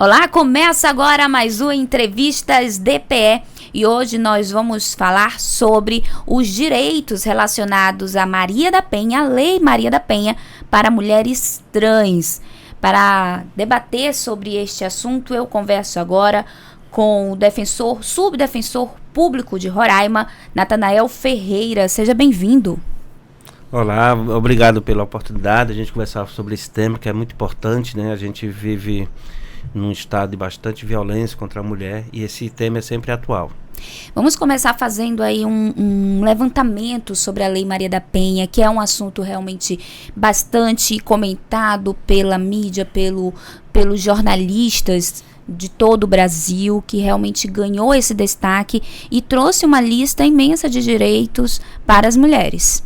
Olá, começa agora mais um Entrevistas DPE e hoje nós vamos falar sobre os direitos relacionados a Maria da Penha, a Lei Maria da Penha para mulheres trans. Para debater sobre este assunto, eu converso agora com o subdefensor público de Roraima, Natanael Ferreira. Seja bem-vindo. Olá, obrigado pela oportunidade de a gente conversar sobre esse tema que é muito importante, né? A gente vive num estado de bastante violência contra a mulher e esse tema é sempre atual. Vamos começar fazendo aí um levantamento sobre a Lei Maria da Penha, que é um assunto realmente bastante comentado pela mídia, pelos jornalistas de todo o Brasil, que realmente ganhou esse destaque e trouxe uma lista imensa de direitos para as mulheres.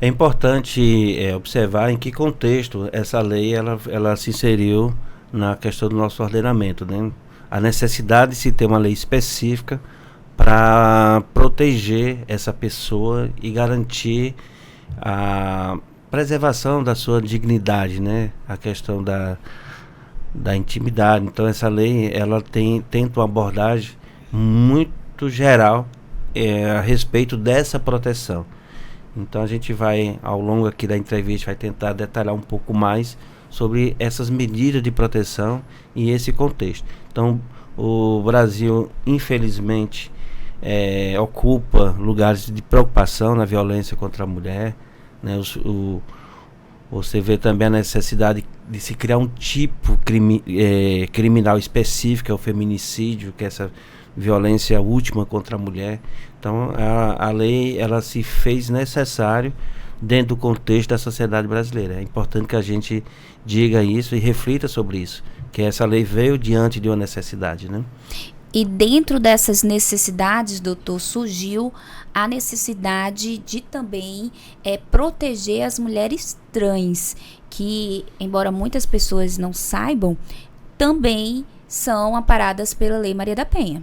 É importante observar em que contexto essa lei ela se inseriu na questão do nosso ordenamento, né? A necessidade de se ter uma lei específica para proteger essa pessoa e garantir a preservação da sua dignidade, né? A questão da intimidade. Então essa lei ela tenta uma abordagem muito geral a respeito dessa proteção. Então a gente vai, ao longo aqui da entrevista, vai tentar detalhar um pouco mais sobre essas medidas de proteção e esse contexto. Então o Brasil, infelizmente, ocupa lugares de preocupação na violência contra a mulher, né? Você vê também a necessidade de se criar um tipo criminal específico, que é o feminicídio, que é essa violência última contra a mulher. Então a lei ela se fez necessário dentro do contexto da sociedade brasileira. É importante que a gente diga isso e reflita sobre isso, que essa lei veio diante de uma necessidade, né? E dentro dessas necessidades, doutor, surgiu a necessidade de também proteger as mulheres trans, que, embora muitas pessoas não saibam, também são amparadas pela Lei Maria da Penha.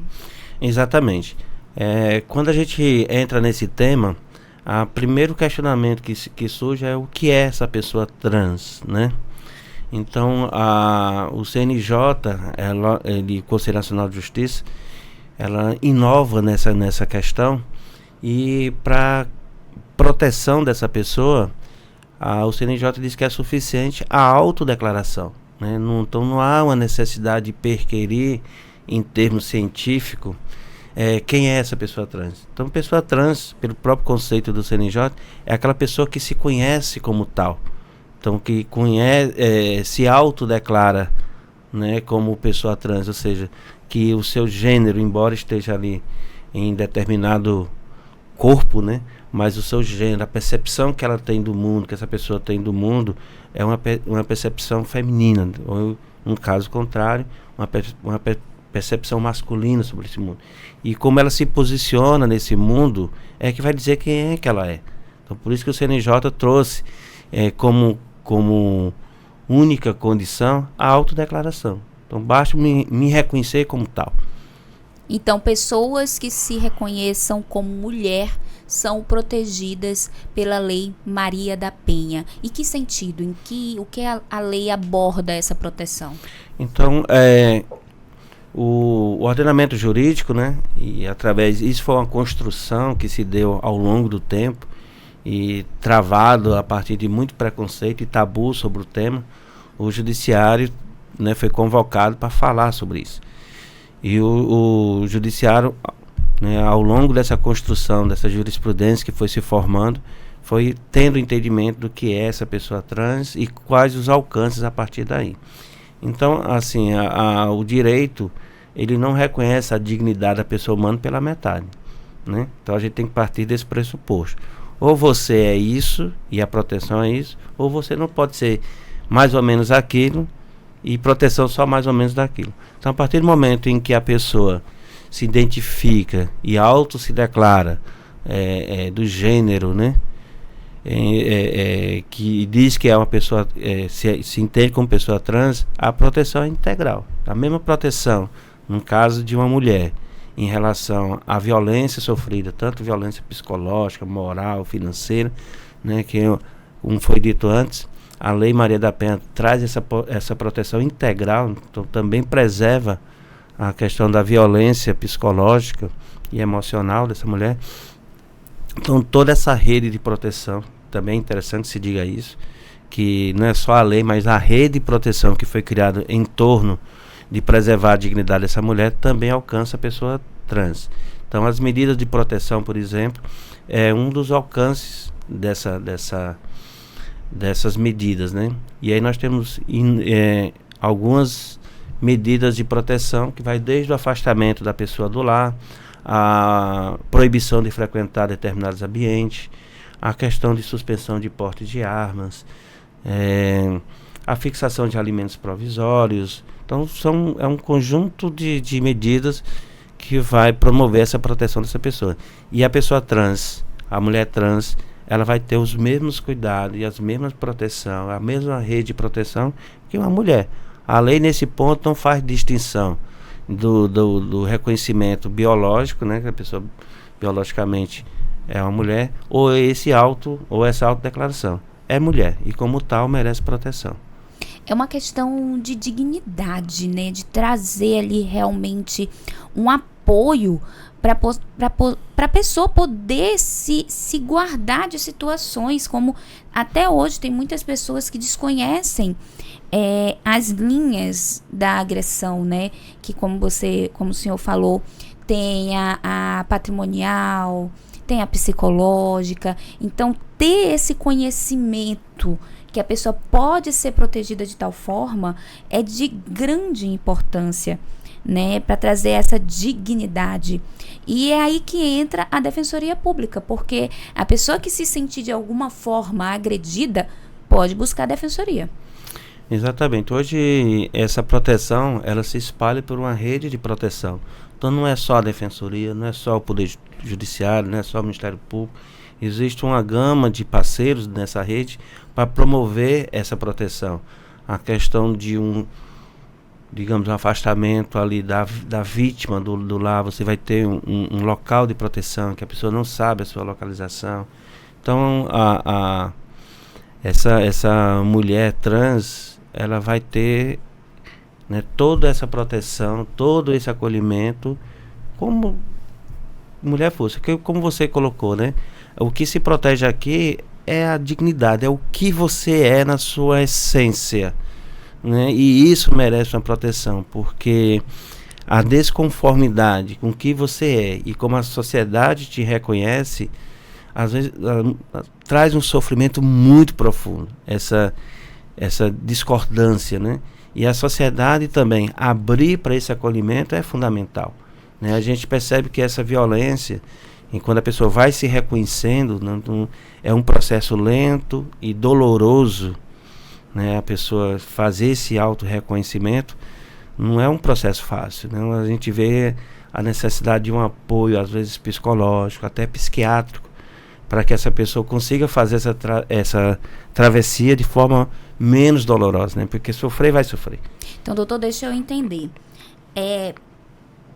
Exatamente. Quando a gente entra nesse tema, o primeiro questionamento que surge é o que é essa pessoa trans, né? Então, o CNJ, o Conselho Nacional de Justiça, ela inova nessa questão e para proteção dessa pessoa, o CNJ diz que é suficiente a autodeclaração, né? Então não há uma necessidade de perquirir em termos científicos quem é essa pessoa trans. Então pessoa trans, pelo próprio conceito do CNJ, é aquela pessoa que se conhece como tal. Então que se autodeclara, né, como pessoa trans, ou seja, que o seu gênero, embora esteja ali em determinado corpo, né, mas o seu gênero, a percepção que ela tem do mundo, que essa pessoa tem do mundo, é uma percepção feminina, ou no caso contrário, uma percepção masculina sobre esse mundo. E como ela se posiciona nesse mundo, é que vai dizer quem é que ela é. Então por isso que o CNJ trouxe como única condição a autodeclaração. Então basta me reconhecer como tal. Então pessoas que se reconheçam como mulher são protegidas pela Lei Maria da Penha. Em que sentido? O que a lei aborda essa proteção? Então, o ordenamento jurídico, né? E isso foi uma construção que se deu ao longo do tempo e travado a partir de muito preconceito e tabu sobre o tema. O judiciário, né, foi convocado para falar sobre isso. E o judiciário, né, ao longo dessa construção, dessa jurisprudência que foi se formando, foi tendo entendimento do que é essa pessoa trans e quais os alcances a partir daí. Então, assim, o direito, ele não reconhece a dignidade da pessoa humana pela metade, né? Então a gente tem que partir desse pressuposto. Ou você é isso e a proteção é isso, ou você não pode ser mais ou menos aquilo e proteção só mais ou menos daquilo. Então a partir do momento em que a pessoa se identifica e auto se declara do gênero, né? Que diz que é uma pessoa, se entende como pessoa trans, a proteção é integral. A mesma proteção no caso de uma mulher em relação à violência sofrida, tanto violência psicológica, moral, financeira, né, que como foi dito antes, a Lei Maria da Penha traz essa proteção integral, então também preserva a questão da violência psicológica e emocional dessa mulher. Então toda essa rede de proteção, também é interessante que se diga isso, que não é só a lei, mas a rede de proteção que foi criada em torno de preservar a dignidade dessa mulher também alcança a pessoa trans. Então as medidas de proteção, por exemplo, é um dos alcances dessas medidas, né? E aí nós temos algumas medidas de proteção que vai desde o afastamento da pessoa do lar, a proibição de frequentar determinados ambientes, a questão de suspensão de porte de armas, a fixação de alimentos provisórios. Então é um conjunto de medidas que vai promover essa proteção dessa pessoa. E a pessoa trans, a mulher trans, ela vai ter os mesmos cuidados e as mesmas proteção, a mesma rede de proteção que uma mulher. A lei nesse ponto não faz distinção do reconhecimento biológico, né, que a pessoa biologicamente é uma mulher, ou essa autodeclaração. É mulher e como tal merece proteção. É uma questão de dignidade, né? De trazer ali realmente um apoio para a pessoa poder se guardar de situações como até hoje tem muitas pessoas que desconhecem as linhas da agressão, né? Que como o senhor falou, tem a patrimonial, tem a psicológica. Então, ter esse conhecimento que a pessoa pode ser protegida de tal forma é de grande importância, né, para trazer essa dignidade. E é aí que entra a Defensoria Pública, porque a pessoa que se sentir de alguma forma agredida pode buscar a Defensoria. Exatamente. Hoje essa proteção, ela se espalha por uma rede de proteção. Então não é só a Defensoria, não é só o Poder Judiciário, não é só o Ministério Público. Existe uma gama de parceiros nessa rede para promover essa proteção. A questão de um afastamento ali da vítima do lar, você vai ter um local de proteção que a pessoa não sabe a sua localização. Então essa mulher trans, ela vai ter, né, toda essa proteção, todo esse acolhimento como mulher força, como você colocou, né? O que se protege aqui é a dignidade, é o que você é na sua essência, né? E isso merece uma proteção, porque a desconformidade com o que você é e como a sociedade te reconhece, às vezes traz um sofrimento muito profundo, essa discordância, né? E a sociedade também abrir para esse acolhimento é fundamental, né? A gente percebe que essa violência, e quando a pessoa vai se reconhecendo, é um processo lento e doloroso, né? A pessoa fazer esse auto-reconhecimento não é um processo fácil, né? A gente vê a necessidade de um apoio, às vezes psicológico, até psiquiátrico, para que essa pessoa consiga fazer essa travessia de forma menos dolorosa, né? Porque sofrer vai sofrer. Então, doutor, deixa eu entender.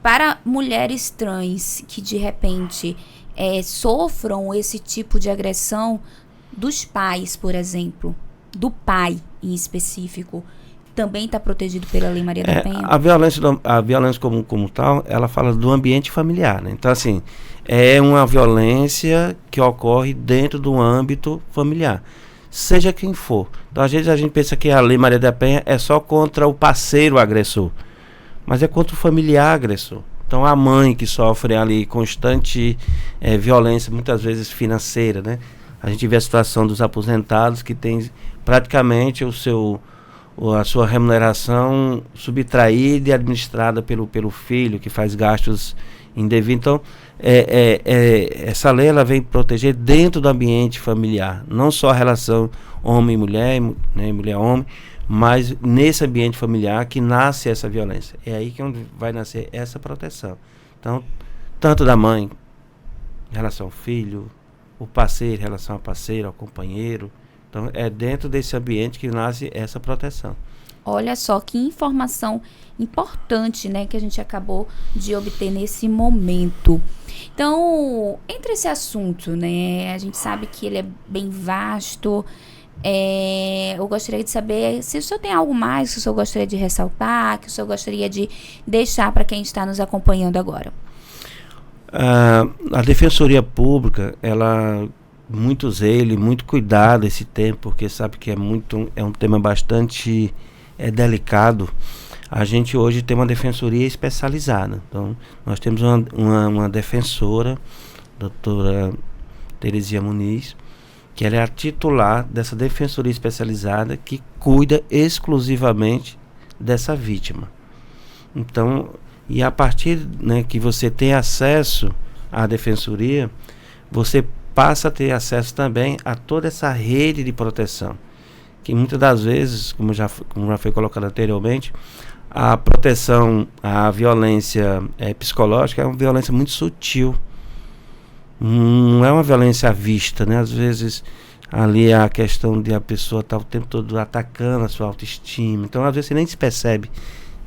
Para mulheres trans que de repente sofram esse tipo de agressão dos pais, por exemplo, do pai em específico, também está protegido pela Lei Maria da Penha? A violência como tal, ela fala do ambiente familiar, né? Então, assim, é uma violência que ocorre dentro do âmbito familiar, seja quem for. Então, às vezes a gente pensa que a Lei Maria da Penha é só contra o parceiro agressor, mas é contra o familiar agressor. Então, a mãe que sofre ali constante violência, muitas vezes financeira, né? A gente vê a situação dos aposentados que tem praticamente a sua remuneração subtraída e administrada pelo filho, que faz gastos indevidos. Então, essa lei ela vem proteger dentro do ambiente familiar, não só a relação homem-mulher, né, mulher-homem, mas nesse ambiente familiar que nasce essa violência. É aí que vai nascer essa proteção. Então, tanto da mãe em relação ao filho, o parceiro em relação ao parceiro, ao companheiro. Então, é dentro desse ambiente que nasce essa proteção. Olha só que informação importante, né, que a gente acabou de obter nesse momento. Então, entre esse assunto, né, a gente sabe que ele é bem vasto, Eu gostaria de saber se o senhor tem algo mais que o senhor gostaria de ressaltar, que o senhor gostaria de deixar para quem está nos acompanhando agora. A Defensoria Pública, ela muito zelo, muito cuidado esse tempo, porque sabe que é um tema bastante delicado. A gente hoje tem uma defensoria especializada. Então, nós temos uma defensora, doutora Teresia Muniz, que ela é a titular dessa defensoria especializada que cuida exclusivamente dessa vítima. Então, e a partir, né, que você tem acesso à defensoria, você passa a ter acesso também a toda essa rede de proteção, que muitas das vezes, como já foi colocado anteriormente, a proteção, a violência psicológica é uma violência muito sutil, não é uma violência à vista, né? Às vezes ali a questão de a pessoa estar o tempo todo atacando a sua autoestima, então às vezes você nem se percebe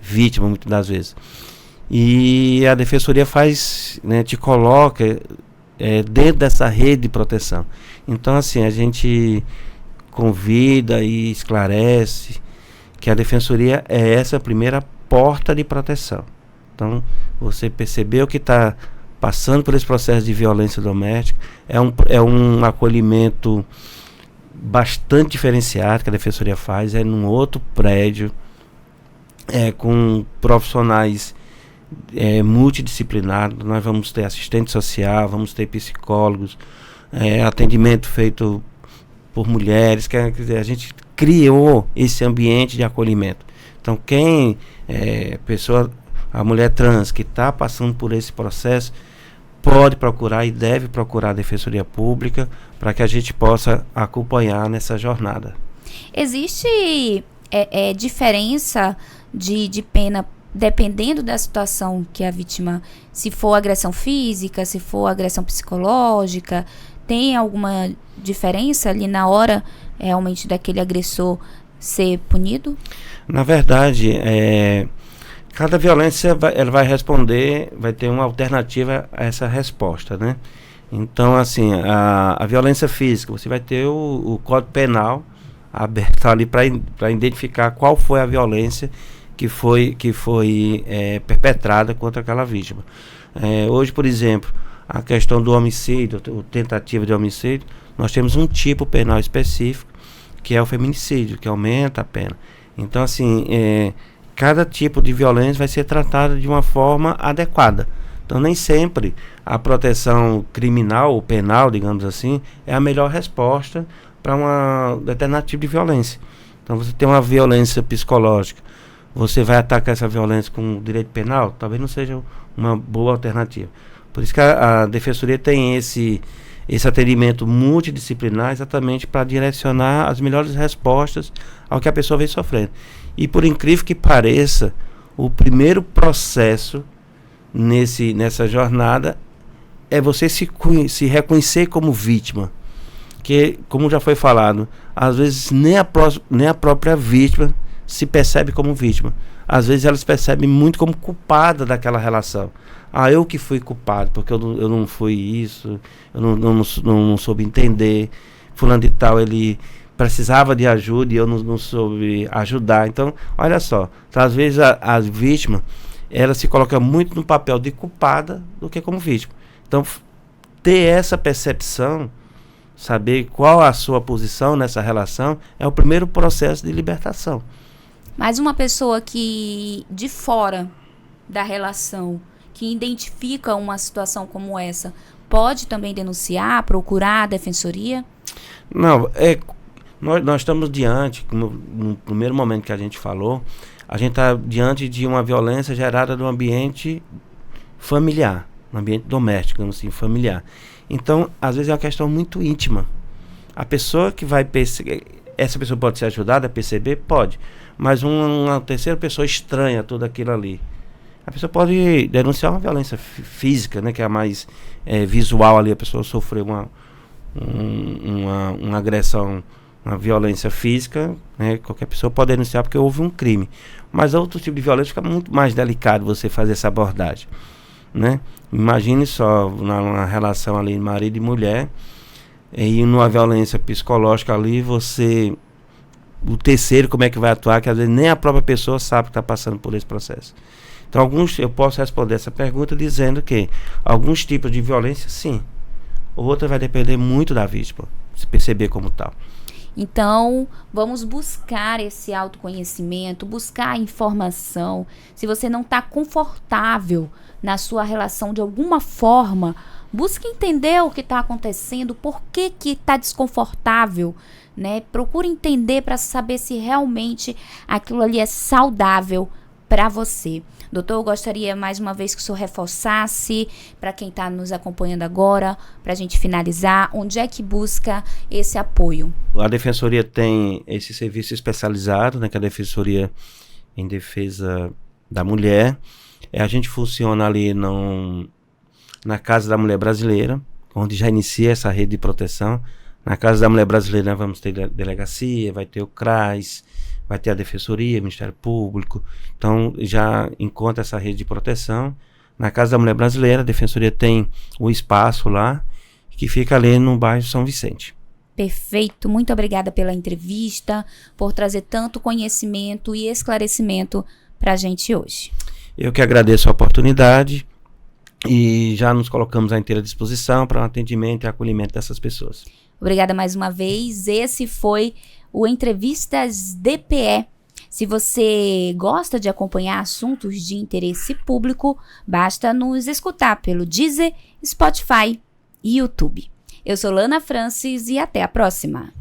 vítima, muitas das vezes. E a defensoria faz, né, te coloca dentro dessa rede de proteção. Então, assim, a gente convida e esclarece que a defensoria é essa primeira porta de proteção. Então, você percebeu que está passando por esse processo de violência doméstica, é um acolhimento bastante diferenciado que a defensoria faz, é num outro prédio, com profissionais multidisciplinados. Nós vamos ter assistente social, vamos ter psicólogos, atendimento feito por mulheres, quer dizer, a gente criou esse ambiente de acolhimento. Então, a mulher trans que está passando por esse processo, pode procurar e deve procurar a Defensoria Pública para que a gente possa acompanhar nessa jornada. Existe diferença de pena dependendo da situação que a vítima, se for agressão física, se for agressão psicológica, tem alguma diferença ali na hora realmente daquele agressor ser punido? Na verdade, cada violência ela vai responder, vai ter uma alternativa a essa resposta, né? Então, assim, a violência física, você vai ter o Código Penal aberto ali para identificar qual foi a violência que foi perpetrada contra aquela vítima. Hoje, por exemplo, a questão do homicídio, tentativa de homicídio, nós temos um tipo penal específico, que é o feminicídio, que aumenta a pena. Então, assim, cada tipo de violência vai ser tratada de uma forma adequada. Então, nem sempre a proteção criminal ou penal, digamos assim, é a melhor resposta para um determinado tipo de violência. Então, você tem uma violência psicológica, você vai atacar essa violência com o direito penal? Talvez não seja uma boa alternativa. Por isso que a Defensoria tem esse atendimento multidisciplinar, exatamente para direcionar as melhores respostas ao que a pessoa vem sofrendo. E por incrível que pareça, o primeiro processo nessa jornada é você se reconhecer como vítima. Que, como já foi falado, às vezes nem a própria vítima se percebe como vítima. Às vezes ela se percebe muito como culpada daquela relação. Eu que fui culpado, porque eu não fui isso, eu não soube entender, fulano de tal, ele precisava de ajuda e eu não soube ajudar. Então, olha só, às vezes a vítima, ela se coloca muito no papel de culpada do que como vítima. Então, ter essa percepção, saber qual a sua posição nessa relação, é o primeiro processo de libertação. Mas uma pessoa que, de fora da relação, que identifica uma situação como essa, pode também denunciar, procurar a defensoria? Não, nós estamos diante, no primeiro momento que a gente falou, a gente está diante de uma violência gerada no ambiente familiar, no ambiente doméstico, assim, familiar. Então, às vezes é uma questão muito íntima. A pessoa que vai perceber, essa pessoa pode ser ajudada a perceber? Pode. Mas uma terceira pessoa estranha tudo aquilo ali. A pessoa pode denunciar uma violência física, né, que é a mais visual ali. A pessoa sofreu uma agressão, uma violência física, né, qualquer pessoa pode denunciar porque houve um crime. Mas outro tipo de violência fica muito mais delicado você fazer essa abordagem, né? Imagine só, na relação ali marido e mulher, E numa violência psicológica ali, o terceiro, como é que vai atuar, que às vezes nem a própria pessoa sabe que está passando por esse processo. Então, eu posso responder essa pergunta dizendo que alguns tipos de violência, sim. Outra vai depender muito da vítima, se perceber como tal. Então, vamos buscar esse autoconhecimento, buscar informação. Se você não está confortável na sua relação de alguma forma, busque entender o que está acontecendo, por que está desconfortável, né? Procure entender para saber se realmente aquilo ali é saudável para você. Doutor, eu gostaria mais uma vez que o senhor reforçasse para quem está nos acompanhando agora, para a gente finalizar, onde é que busca esse apoio? A Defensoria tem esse serviço especializado, né, que é a Defensoria em Defesa da Mulher. A gente funciona ali na Casa da Mulher Brasileira, onde já inicia essa rede de proteção. Na Casa da Mulher Brasileira nós vamos ter delegacia, vai ter o CRAS, vai ter a Defensoria, Ministério Público. Então já encontra essa rede de proteção. Na Casa da Mulher Brasileira, a Defensoria tem o espaço lá, que fica ali no bairro São Vicente. Perfeito, muito obrigada pela entrevista, por trazer tanto conhecimento e esclarecimento para a gente hoje. Eu que agradeço a oportunidade e já nos colocamos à inteira disposição para o atendimento e acolhimento dessas pessoas. Obrigada mais uma vez. Esse foi o Entrevistas DPE. Se você gosta de acompanhar assuntos de interesse público, basta nos escutar pelo Deezer, Spotify e YouTube. Eu sou Lana Francis e até a próxima.